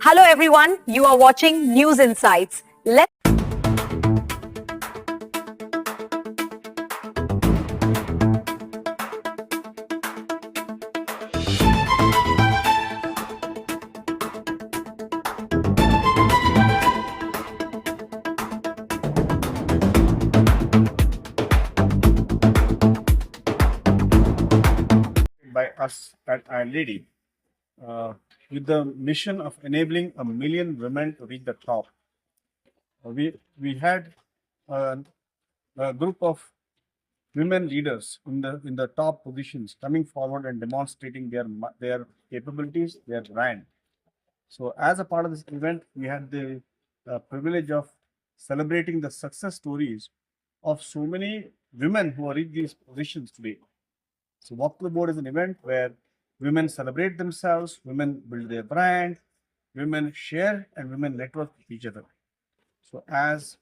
Hello everyone, you are watching News Insights. Let's by us at ILD with the mission of enabling a million women to reach the top. We had a group of women leaders in the top positions coming forward and demonstrating their capabilities, their brand. So, as a part of this event, we had the privilege of celebrating the success stories of so many women who are in these positions today. So, Walk to the Board is an event where women celebrate themselves, women build their brand, women share, and women network with each other. So, as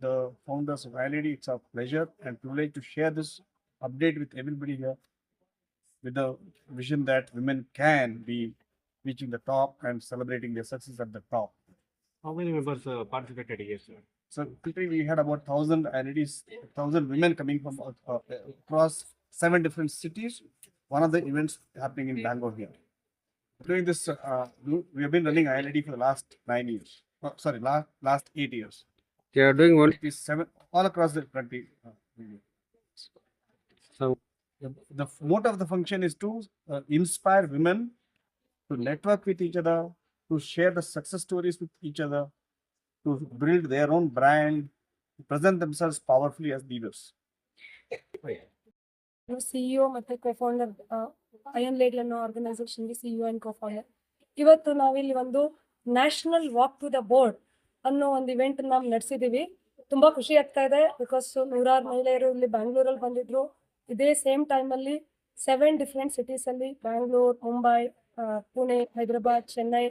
the founders of ILD, it's a pleasure and privilege to share this update with everybody here with the vision that women can be reaching the top and celebrating their success at the top. How many members participated here, sir? So quickly, we had about 1,000 ILDs, 1,000 women coming from across 7 different cities. One of the events happening in Bangalore here. During this, we have been running ILD for the last 9 years. Last 8 years. They are doing one. It is 7 all across the country. So, The motto of the function is to inspire women to network with each other, to share the success stories with each other, to build their own brand, to present themselves powerfully as leaders. CEO ಮತ್ತೆ co-founder iron lady ಅನ್ನೋ ಆರ್ಗನೈಸೇಷನ್ಗೆ CEO and co-founder. ಇವತ್ತು ನಾವಿಲ್ಲಿ ಒಂದು national walk to the board ಅನ್ನೋ ಒಂದು event ನಾವು ನಡೆಸಿದ್ದೀವಿ. ತುಂಬಾ ಖುಷಿ ಆಗ್ತಾ ಇದೆ ಬಿಕಾಸ್ ನೂರಾರು ಮಹಿಳೆಯರು ಇಲ್ಲಿ ಬ್ಯಾಂಗ್ಳೂರಲ್ಲಿ ಬಂದಿದ್ರು. ಇದೇ ಸೇಮ್ ಟೈಮಲ್ಲಿ 7 ಡಿಫ್ರೆಂಟ್ ಸಿಟೀಸಲ್ಲಿ ಬ್ಯಾಂಗ್ಳೂರ್, ಮುಂಬೈ, ಪುಣೆ, ಹೈದರಾಬಾದ್, ಚೆನ್ನೈ,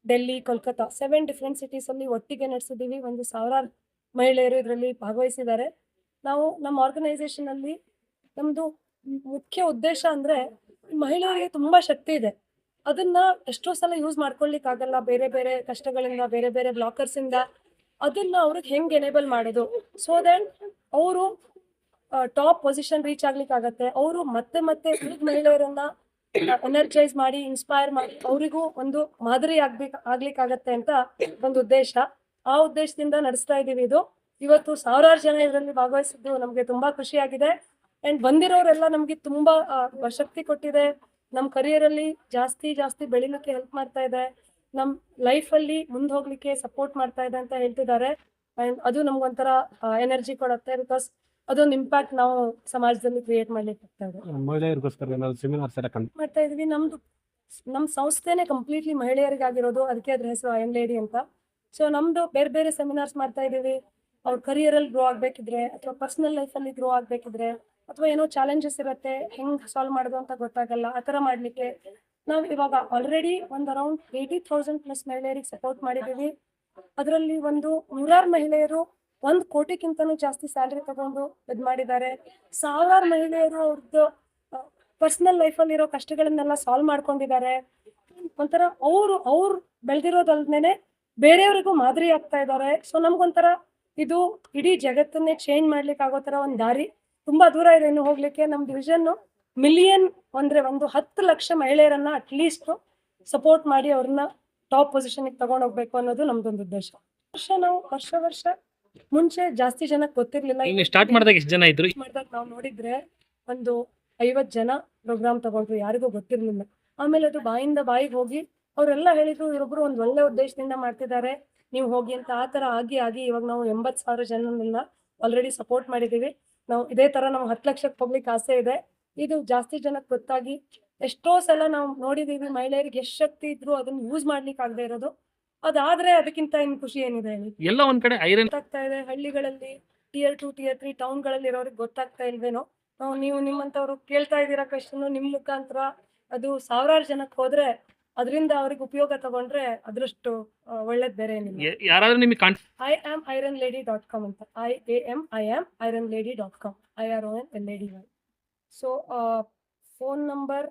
ಡೆಲ್ಲಿ, ಕೋಲ್ಕತ್ತಾ 7 ಡಿಫ್ರೆಂಟ್ ಸಿಟೀಸಲ್ಲಿ ಒಟ್ಟಿಗೆ ನಡೆಸಿದ್ದೀವಿ. ಒಂದು 1000 ಮಹಿಳೆಯರು ಇದರಲ್ಲಿ ಭಾಗವಹಿಸಿದ್ದಾರೆ. ನಾವು ನಮ್ಮ ಆರ್ಗನೈಸೇಷನಲ್ಲಿ ನಮ್ಮದು ಮುಖ್ಯ ಉದ್ದೇಶ ಅಂದರೆ ಮಹಿಳೆಯರಿಗೆ ತುಂಬ ಶಕ್ತಿ ಇದೆ, ಅದನ್ನು ಎಷ್ಟೋ ಸಲ ಯೂಸ್ ಮಾಡ್ಕೊಳ್ಳಿಕ್ಕಾಗಲ್ಲ. ಬೇರೆ ಬೇರೆ ಕಷ್ಟಗಳಿಂದ, ಬೇರೆ ಬೇರೆ ಬ್ಲಾಕರ್ಸಿಂದ ಅದನ್ನು ಅವ್ರಿಗೆ ಹೆಂಗೆ ಎನೇಬಲ್ ಮಾಡೋದು ಸೊ ದ್ಯಾಟ್ ಅವರು ಟಾಪ್ ಪೊಸಿಷನ್ ರೀಚ್ ಆಗ್ಲಿಕ್ಕಾಗತ್ತೆ. ಅವರು ಮತ್ತೆ ಮತ್ತೆ ಮಹಿಳೆಯರನ್ನ ಎನರ್ಜೈಸ್ ಮಾಡಿ, ಇನ್ಸ್ಪೈರ್ ಮಾಡಿ ಅವರಿಗೂ ಒಂದು ಮಾದರಿ ಆಗ್ಲಿಕ್ಕಾಗತ್ತೆ ಅಂತ ಒಂದು ಉದ್ದೇಶ. ಆ ಉದ್ದೇಶದಿಂದ ನಡೆಸ್ತಾ ಇದ್ದೀವಿ. ಇವತ್ತು 1000 ಜನ ಇದರಲ್ಲಿ ಭಾಗವಹಿಸಿದ್ದು ನಮಗೆ ತುಂಬಾ ಖುಷಿಯಾಗಿದೆ. ಅಂಡ್ ಬಂದಿರೋರೆಲ್ಲ ನಮಗೆ ತುಂಬಾ ಶಕ್ತಿ ಕೊಟ್ಟಿದೆ. ನಮ್ಮ ಕರಿಯರಲ್ಲಿ ಜಾಸ್ತಿ ಬೆಳಿಲಿಕ್ಕೆ ಹೆಲ್ಪ್ ಮಾಡ್ತಾ ಇದೆ, ನಮ್ಮ ಲೈಫಲ್ಲಿ ಮುಂದೆ ಹೋಗ್ಲಿಕ್ಕೆ ಸಪೋರ್ಟ್ ಮಾಡ್ತಾ ಇದೆ ಅಂತ ಹೇಳ್ತಿದ್ದಾರೆ. ಅಂಡ್ ಅದು ನಮ್ಗೊಂಥರ ಎನರ್ಜಿ ಕೊಡುತ್ತೆ ಬಿಕಾಸ್ ಅದೊಂದು ಇಂಪ್ಯಾಕ್ಟ್ ನಾವು ಸಮಾಜದಲ್ಲಿ ಕ್ರಿಯೇಟ್ ಮಾಡ್ಲಿಕ್ಕೆ ಆಗ್ತಾ ಇದೆ. ಮಹಿಳೆಯರಿಗೋಸ್ಕರ ಸೆಮಿನಾರ್ಸ್ ಎಲ್ಲ ಮಾಡ್ತಾ ಇದೀವಿ. ನಮ್ಮ ಸಂಸ್ಥೆನೇ ಕಂಪ್ಲೀಟ್ಲಿ ಮಹಿಳೆಯರಿಗಾಗಿರೋದು, ಅದಕ್ಕೆ ಅದ್ರ ಹೆಸರು ಅಯನ್ ಲೇಡಿ ಅಂತ. ಸೊ ನಮ್ದು ಬೇರೆ ಬೇರೆ ಸೆಮಿನಾರ್ಸ್ ಮಾಡ್ತಾ ಇದೀವಿ. ಅವ್ರ ಕರಿಯರಲ್ಲಿ ಗ್ರೋ ಆಗ್ಬೇಕಿದ್ರೆ, ಅಥವಾ ಪರ್ಸನಲ್ ಲೈಫಲ್ಲಿ ಗ್ರೋ ಆಗ್ಬೇಕಿದ್ರೆ, ಅಥವಾ ಏನೋ ಚಾಲೆಂಜಸ್ ಇರುತ್ತೆ, ಹೆಂಗೆ ಸಾಲ್ವ್ ಮಾಡೋದು ಅಂತ ಗೊತ್ತಾಗಲ್ಲ, ಆ ಥರ ಮಾಡಲಿಕ್ಕೆ ನಾವು ಇವಾಗ ಆಲ್ರೆಡಿ ಒಂದು ಅರೌಂಡ್ 80,000+ ಮಹಿಳೆಯರಿಗೆ ಸಪೋರ್ಟ್ ಮಾಡಿದ್ದೀವಿ. ಅದರಲ್ಲಿ ಒಂದು 100 ಮಹಿಳೆಯರು 1 ಕೋಟಿಗಿಂತನೂ ಜಾಸ್ತಿ ಸ್ಯಾಲ್ರಿ ತಗೊಂಡು ಇದು ಮಾಡಿದ್ದಾರೆ. 1000 ಮಹಿಳೆಯರು ಅವ್ರದ್ದು ಪರ್ಸನಲ್ ಲೈಫಲ್ಲಿರೋ ಕಷ್ಟಗಳನ್ನೆಲ್ಲ ಸಾಲ್ವ್ ಮಾಡ್ಕೊಂಡಿದ್ದಾರೆ. ಒಂಥರ ಅವ್ರು ಬೆಳೆದಿರೋದಲ್ದೇನೆ ಬೇರೆಯವ್ರಿಗೂ ಮಾದರಿ ಆಗ್ತಾ ಇದ್ದಾರೆ. ಸೊ ನಮ್ಗೊಂಥರ ಇದು ಇಡೀ ಜಗತ್ತನ್ನೇ ಚೇಂಜ್ ಮಾಡ್ಲಿಕ್ಕೆ ಆಗೋ ಥರ ಒಂದು ದಾರಿ. ತುಂಬಾ ದೂರ ಇದೆ ಇನ್ನು ಹೋಗ್ಲಿಕ್ಕೆ. ನಮ್ಮ ಡಿವಿಷನ್ ಮಿಲಿಯನ್ ಅಂದ್ರೆ ಒಂದು 10 ಲಕ್ಷ ಮಹಿಳೆಯರನ್ನ ಅಟ್ಲೀಸ್ಟ್ ಸಪೋರ್ಟ್ ಮಾಡಿ ಅವ್ರನ್ನ ಟಾಪ್ ಪೊಸಿಷನ್ಗೆ ತಗೊಂಡು ಹೋಗ್ಬೇಕು ಅನ್ನೋದು ನಮ್ದೊಂದು ಉದ್ದೇಶ. ನಾವು ವರ್ಷ ಮುಂಚೆ ಜಾಸ್ತಿ ಜನಕ್ಕೆ ಗೊತ್ತಿರ್ಲಿಲ್ಲ. ಸ್ಟಾರ್ಟ್ ಮಾಡಿದಾಗ ಎಷ್ಟು ಜನ ಇದ್ರು? ಮಾಡಿದಾಗ ನಾವು ನೋಡಿದ್ರೆ ಒಂದು 50 ಜನ ಪ್ರೋಗ್ರಾಮ್ ತಗೊಂಡ್ರು, ಯಾರಿಗೂ ಗೊತ್ತಿರ್ಲಿಲ್ಲ. ಆಮೇಲೆ ಅದು ಬಾಯಿಂದ ಬಾಯಿಗೆ ಹೋಗಿ ಅವರೆಲ್ಲ ಹೇಳಿದ್ರು ಇವರೊಬ್ರು ಒಂದು ಒಳ್ಳೆ ಉದ್ದೇಶದಿಂದ ಮಾಡ್ತಿದ್ದಾರೆ, ನೀವು ಹೋಗಿ ಅಂತ. ಆ ಥರ ಆಗಿ ಇವಾಗ ನಾವು 80,000 ಜನನೆಲ್ಲ ಆಲ್ರೆಡಿ ಸಪೋರ್ಟ್ ಮಾಡಿದ್ದೀವಿ. ನಾವು ಇದೇ ಥರ ನಾವು 10 ಲಕ್ಷಕ್ಕೆ ಹೋಗ್ಲಿಕ್ಕೆ ಆಸೆ ಇದೆ. ಇದು ಜಾಸ್ತಿ ಜನಕ್ಕೆ ಗೊತ್ತಾಗಿ ಎಷ್ಟೋ ಸಲ ನಾವು ನೋಡಿದ್ದೀವಿ ಮಹಿಳೆಯರಿಗೆ ಎಷ್ಟು ಶಕ್ತಿ ಇದ್ರು ಅದನ್ನು ಯೂಸ್ ಮಾಡ್ಲಿಕ್ಕೆ ಆಗದೆ ಇರೋದು. ಅದಾದ್ರೆ ಅದಕ್ಕಿಂತ ಇನ್ನು ಖುಷಿ ಏನಿದೆ ಹೇಳಿ. ಎಲ್ಲ ಒಂದ್ ಕಡೆ ಐರನ್ ಗೊತ್ತಾಗ್ತಾ ಇದೆ. ಹಳ್ಳಿಗಳಲ್ಲಿ Tier 2 Tier 3 ಟೌನ್ಗಳಲ್ಲಿ ಇರೋರಿಗೆ ಗೊತ್ತಾಗ್ತಾ ಇಲ್ವೇನೋ. ನೀವು ನಿಮ್ಮಂಥವ್ರು ಕೇಳ್ತಾ ಇದ್ದೀರಾ ಕ್ವೆಶ್ಚನ್, ನಿಮ್ಮ ಮುಖಾಂತರ ಅದು 1000 ಜನಕ್ಕೆ ಹೋದ್ರೆ ಅದರಿಂದ ಅವ್ರಿಗೆ ಉಪಯೋಗ ತಗೊಂಡ್ರೆ ಅದರಷ್ಟು ಒಳ್ಳೇದು ಬೇರೆ ಏನಿಲ್ಲ. ಯಾರಾದ್ರೂ ನಿಮಗೆ iamIronLady.com ಅಂತ. iamIronLady.com. IRONLADY. So phone number